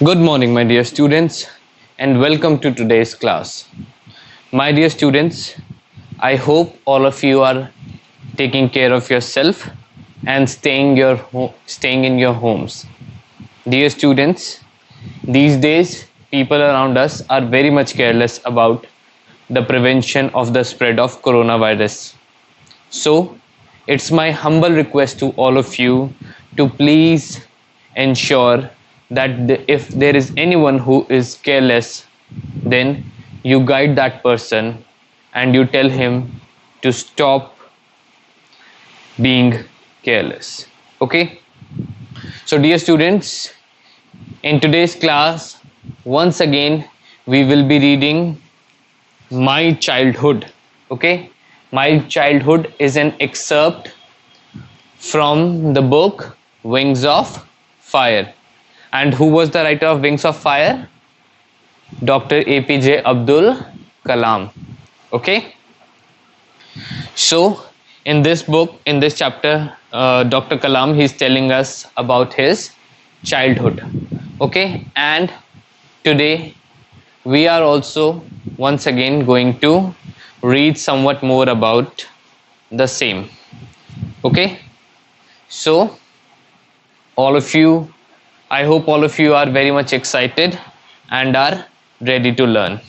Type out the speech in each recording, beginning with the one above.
Good morning, my dear students, and welcome to today's class. My dear students, I hope all of you are taking care of yourself and staying in your homes. Dear students, these days people around us are very much careless about the prevention of the spread of coronavirus. So, it's my humble request to all of you to please ensure that if there is anyone who is careless, then you guide that person and you tell him to stop being careless. Okay? So, dear students, in today's class, once again, we will be reading My Childhood. Okay? My Childhood is an excerpt from the book Wings of Fire. And who was the writer of Wings of Fire? Dr. APJ Abdul Kalam. Okay? So, in this book, in this chapter, Dr. Kalam, he's telling us about his childhood. Okay? And today, we are also once again going to read somewhat more about the same. Okay? So, I hope all of you are very much excited and are ready to learn.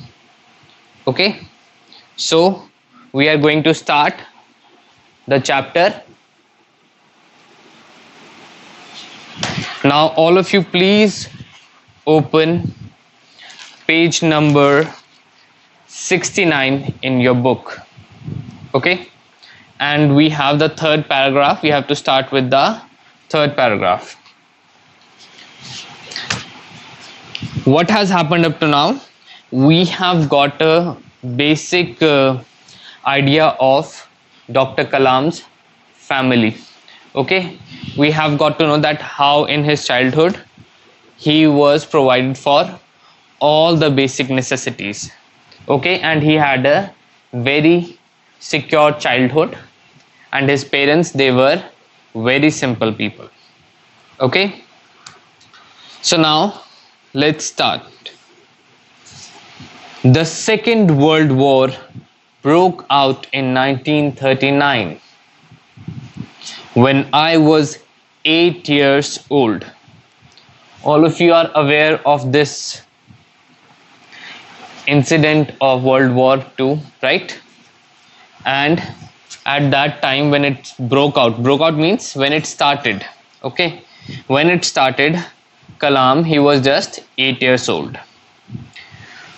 Okay? So, we are going to start the chapter. Now, all of you, please open page number 69 in your book. Okay? And we have the third paragraph. We have to start with the third paragraph. What has happened up to now? We have got a basic idea of Dr. Kalam's family. Okay? We have got to know that how in his childhood he was provided for all the basic necessities. Okay? And he had a very secure childhood, and his parents, they were very simple people. Okay? So now let's start. The Second World War broke out in 1939 when I was 8 years old. All of you are aware of this incident of World War II, right? And at that time when it broke out means when it started. Okay? When it started, Kalam, he was just 8 years old.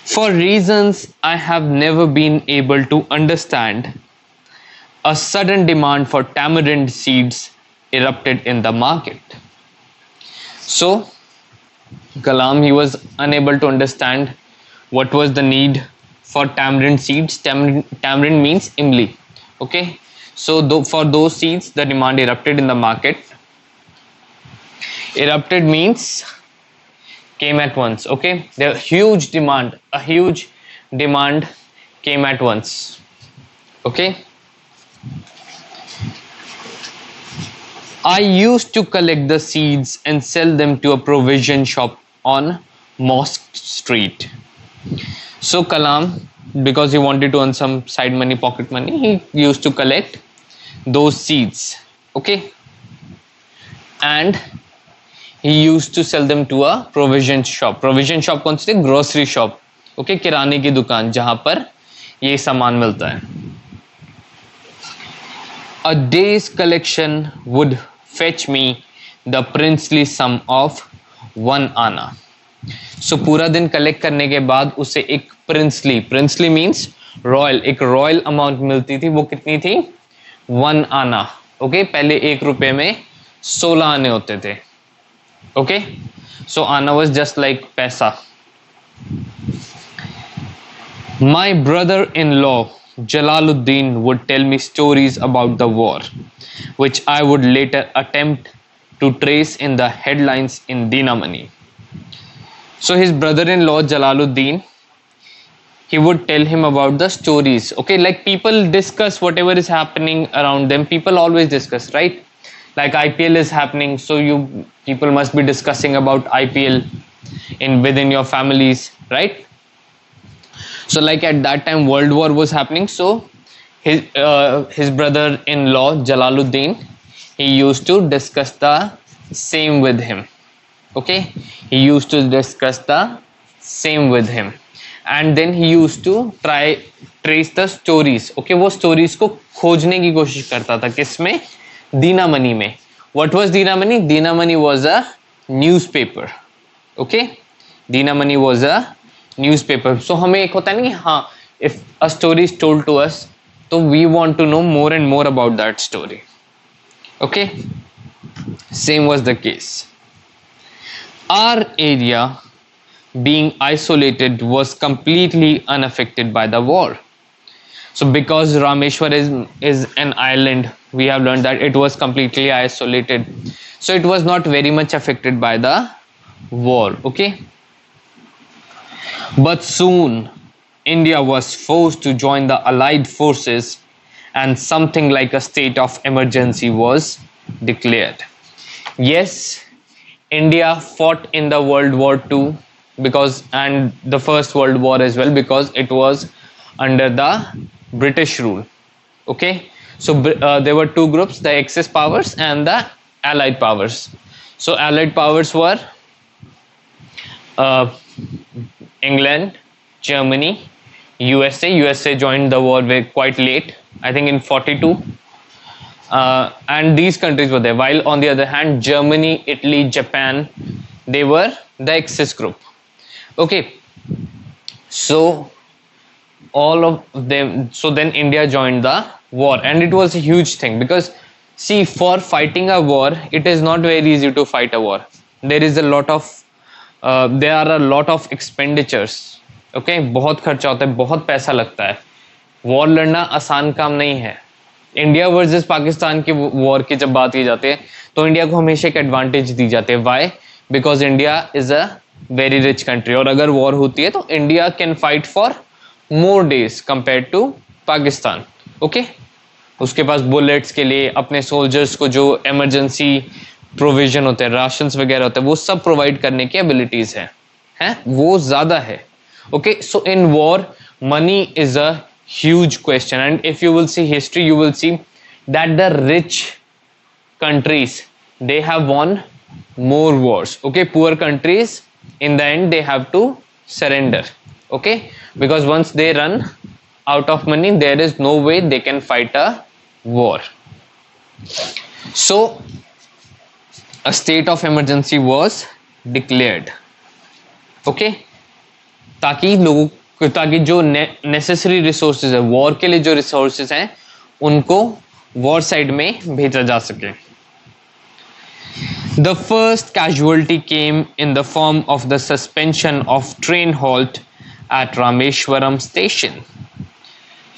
For reasons I have never been able to understand, a sudden demand for tamarind seeds erupted in the market. So, Kalam, he was unable to understand what was the need for tamarind seeds. Tamarind means imli. Okay? So, for those seeds, the demand erupted in the market. Erupted means came at once. Okay, a huge demand came at once. Okay, I used to collect the seeds and sell them to a provision shop on Mosque Street. So Kalam, because he wanted to earn some side money, pocket money, he used to collect those seeds. Okay, and he used to sell them to a provision shop. Provision shop कौन सी? Grocery shop. Okay, किराने की दुकान जहाँ पर ये सामान मिलता है. A day's collection would fetch me the princely sum of 1 आना. So पूरा दिन कलेक्ट करने के बाद उसे एक princely means royal, एक royal amount मिलती थी. वो कितनी थी? 1 आना. Okay, पहले 1 रुपए में 16 आने होते थे. Okay, so Anna was just like paisa. My brother-in-law Jalaluddin would tell me stories about the war, which I would later attempt to trace in the headlines in Dinamani. So his brother-in-law Jalaluddin, he would tell him about the stories. Okay, like people discuss whatever is happening around them. People always discuss, right? like IPL is happening, so you people must be discussing about IPL in within your families, right? So like at that time world war was happening, so his brother-in-law Jalaluddin, he used to discuss the same with him. Okay, he used to discuss the same with him, and then he used to try trace the stories. Okay, वो stories को खोजने की कोशिश करता था, किसमें? दीनामणि में. What was Dinamani? Dinamani was a newspaper. Okay, Dinamani was a newspaper. So हमें एक होता है ना कि हाँ, if a story is told to us, तो we want to know more and more about that story. Okay, same was the case. Our area, being isolated, was completely unaffected by the war. So because Rameshwar is an island, we have learned that it was completely isolated, so it was not very much affected by the war. Okay, but soon India was forced to join the allied forces, and something like a state of emergency was declared. Yes, India fought in the World War II, because, and the First World War as well, because it was under the British rule. Okay, so there were two groups, the Axis powers and the Allied powers. So Allied powers were England, Germany, USA. USA joined the war quite late, I think in 42. And these countries were there, while on the other hand Germany, Italy, Japan, they were the Axis group. Okay, so all of them, so then India joined the war, and it was a huge thing, because see, for fighting a war, it is not very easy to fight a war. There is a lot of there are a lot of expenditures. Okay, बहुत खर्चा होता है, बहुत पैसा लगता है. War लड़ना आसान काम नहीं है. इंडिया वर्सेस पाकिस्तान की वॉर की जब बात की जाती है, तो इंडिया को हमेशा एक एडवांटेज दी जाती है. Why? Because India is a very rich country, और अगर वॉर होती है तो India can fight for more days compare to Pakistan. Okay, उसके पास बुलेट्स के लिए, अपने सोल्जर्स को जो इमरजेंसी प्रोविजन होते हैं, राशंस वगैरह होते हैं, वो सब प्रोवाइड करने की एबिलिटीज हैं, वो ज्यादा है. Okay, so in war money is a huge question, and if you will see history, you will see that the rich countries, they have won more wars. Okay, poor countries, in the end they have to surrender. Okay, because once they run out of money, there is no way they can fight a war. So a state of emergency was declared. Okay, ताकि जो necessary resources है, war के लिए जो resources हैं, उनको war side में भेजा जा सके. The first casualty came in the form of the suspension of train halt at Rameswaram station.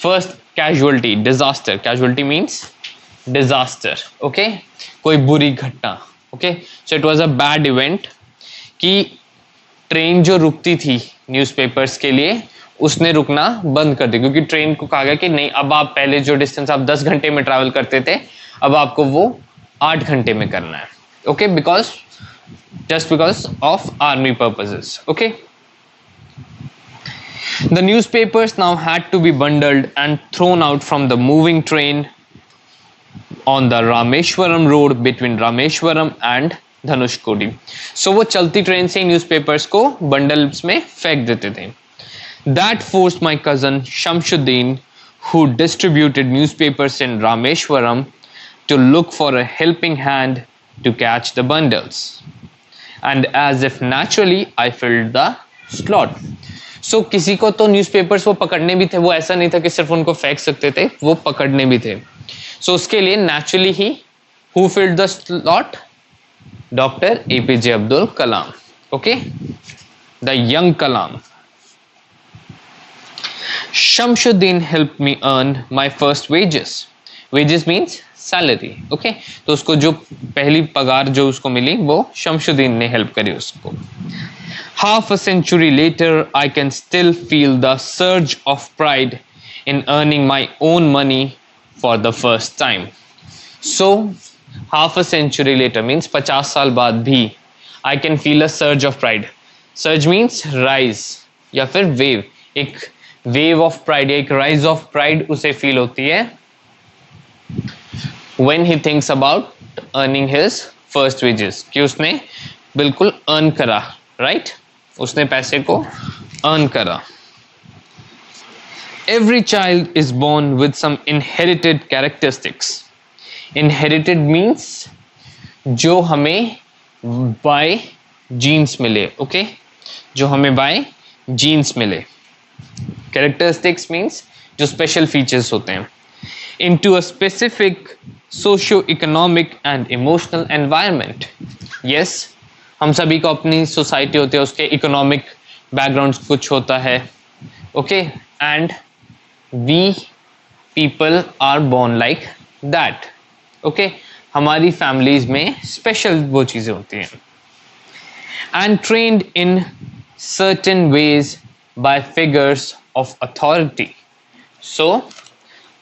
First casualty, disaster. Casualty means disaster. Okay, कोई बुरी घटना. Okay, so it was a bad event कि train जो रुकती थी न्यूज़पेपर्स के लिए, उसने रुकना बंद कर दी, क्योंकि ट्रेन को कहा गया कि नहीं, अब आप पहले जो डिस्टेंस आप 10 घंटे में ट्रैवल करते थे, अब आपको वो 8 घंटे में करना है. Okay, just because of army purposes. Okay, the newspapers now had to be bundled and thrown out from the moving train on the Rameswaram road between Rameswaram and Dhanushkodi. So वो चलती ट्रेन से न्यूज़पेपर्स को बंडल्स में फेंक देते थे. That forced my cousin Shamsuddin, who distributed newspapers in Rameshwaram, to look for a helping hand to catch the bundles. And as if naturally, I filled the slot. So किसी को तो newspapers वो पकड़ने भी थे, वो ऐसा नहीं था कि सिर्फ उनको फेंक सकते थे, वो पकड़ने भी थे. So उसके लिए naturally he who filled the slot? Dr. APJ Abdul Kalam. Okay, the young Kalam. Shamsuddin helped me earn my first wages. Wages means salary. Okay, तो उसको जो पहली पगार जो उसको मिली, वो शमशुद्दीन ने हेल्प करी उसको. Half a century later, I can still feel the surge of pride in earning my own money for the first time. So half a century later means 50 साल बाद भी I can feel a surge of pride. Surge means rise या फिर wave. एक wave of pride या एक rise of pride उसे feel होती है when he thinks about earning his first wages. कि उसने बिल्कुल earn करा, right? उसने पैसे को earn करा. Every child is born with some inherited characteristics. Inherited means जो हमें by genes मिले, okay? जो हमें by genes मिले. Characteristics means जो special features होते हैं. Into a specific socio-economic and emotional environment. Yes, हम सभी को अपनी society होती है, उसके economic background कुछ होता है, okay? And we people are born like that. Okay? हमारी families में special वो चीज़ें होती हैं. And trained in certain ways by figures of authority. So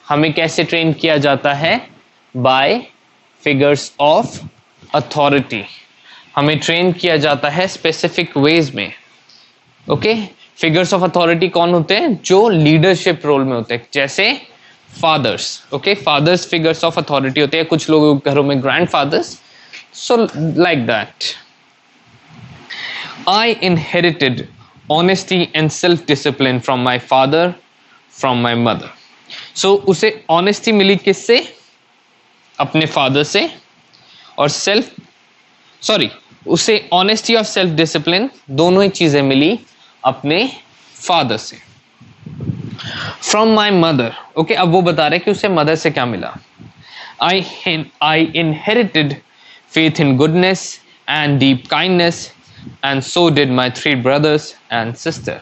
हमें कैसे train किया जाता है? By figures of authority. हमें train किया जाता है specific ways में. Okay? Figures of authority कौन होते हैं? जो leadership role में होते हैं, जैसे fathers. Okay? Fathers figures of authority होते हैं. कुछ लोगों के घरों में grandfathers. So like that. I inherited honesty and self-discipline from my father, from my mother. So उसे honesty मिली किससे? अपने father से. और उसे honesty और self-discipline दोनों ही चीजें मिली अपने father से. From my mother. Okay, अब वो बता रहे कि उसे mother से क्या मिला. I inherited faith in goodness and deep kindness, and so did my 3 brothers and sister.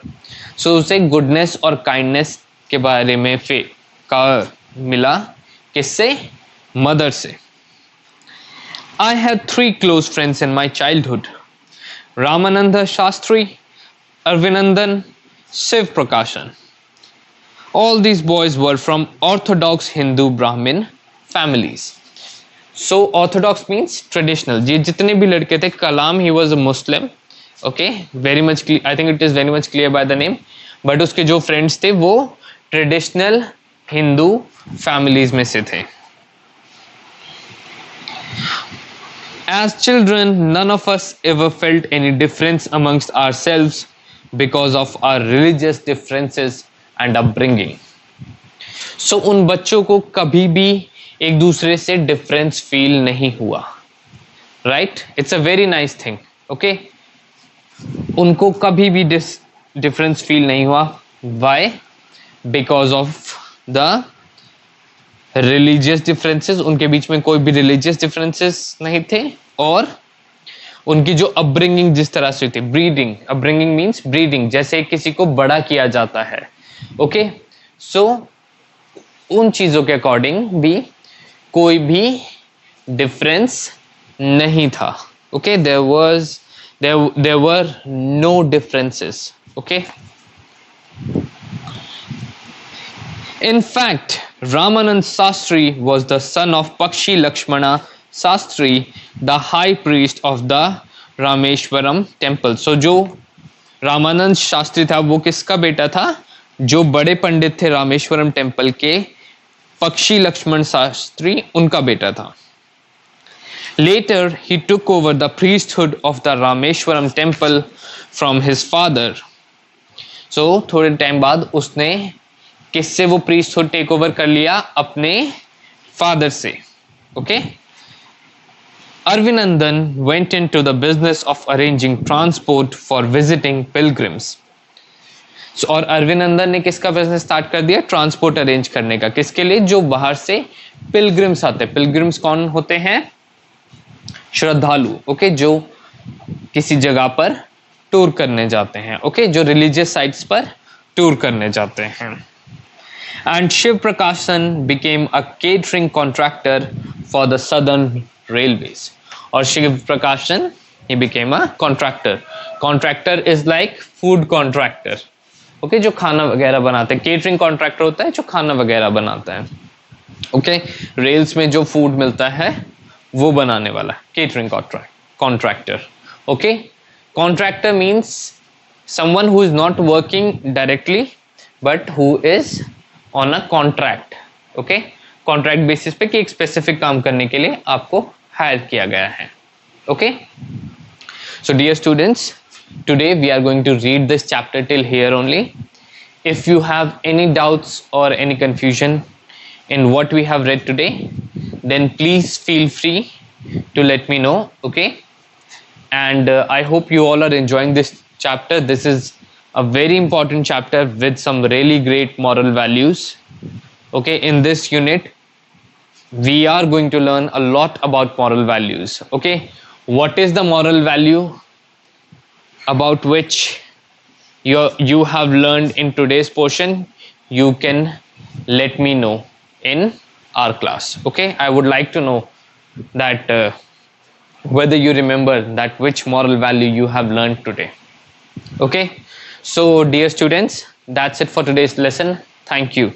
So उसे goodness और kindness के बारे में का मिला किससे? Mother से. I had 3 close friends in my childhood. Ramananda Shastri, Arvinandan, Shiv Prakashan. All these boys were from orthodox Hindu Brahmin families. So orthodox means traditional. ये जितने भी लड़के थे, Kalam he was a Muslim. Okay, very much clear. I think it is very much clear by the name. But उसके जो friends थे वो traditional Hindu families में से थे. As children, none of us ever felt any difference amongst ourselves because of our religious differences and upbringing. So उन बच्चों को कभी भी एक दूसरे से difference feel नहीं हुआ. Right? It's a very nice thing. Okay? उनको कभी भी difference feel नहीं हुआ. Why? Because of the religious differences. उनके बीच में कोई भी religious differences नहीं थे और उनकी जो upbringing जिस तरह से थी, breeding. Upbringing means breeding. जैसे किसी को बड़ा किया जाता है. Okay? So उन चीजों के according भी कोई भी difference नहीं था. Okay? There were no differences. Okay? In fact, Ramanand Sastri was the son of Pakshi Lakshmana Sastri, the high priest of the Rameshwaram temple. So जो रामानंद शास्त्री था वो किसका बेटा था? जो बड़े पंडित थे रामेश्वरम टेम्पल के, पक्षी लक्ष्मण शास्त्री, उनका बेटा था. Later he took over the priesthood of the Rameshwaram temple from his father. So थोड़े टाइम बाद उसने किससे वो priesthood take over कर लिया? अपने father से. Okay? Arvinandan went into the business of arranging transport for visiting pilgrims. So, और अरविंदन ने किसका बिजनेस स्टार्ट कर दिया? ट्रांसपोर्ट अरेंज करने का. किसके लिए? जो बाहर से पिलग्रिम्स आते हैं. पिलग्रिम्स कौन होते हैं? श्रद्धालु. ओके, जो किसी जगह पर टूर करने जाते हैं. ओके, जो रिलीजियस साइट्स पर टूर करने जाते हैं. एंड शिव प्रकाशन became a catering contractor for the southern railways. और शिव प्रकाशन he became a contractor. Contractor is like food contractor. Okay, जो खाना वगैरह बनाते हैं. केटरिंग कॉन्ट्रैक्टर होता है जो खाना वगैरह बनाता है. ओके, रेल्स में जो फूड मिलता है वो बनाने वाला, catering contractor. Okay, contractor means someone who is not working directly but who is on a contract. Okay, contract basis पे कि एक specific काम करने के लिए आपको hire किया गया है. Okay, so dear students, today we are going to read this chapter till here only. If you have any doubts or any confusion in what we have read today, then please feel free to let me know. Okay, and I hope you all are enjoying this chapter. This is a very important chapter with some really great moral values. Okay, in this unit we are going to learn a lot about moral values. Okay, what is the moral value about which you have learned in today's portion? You can let me know in our class. Okay, I would like to know that whether you remember that which moral value you have learned today. Okay, so dear students, that's it for today's lesson. Thank you.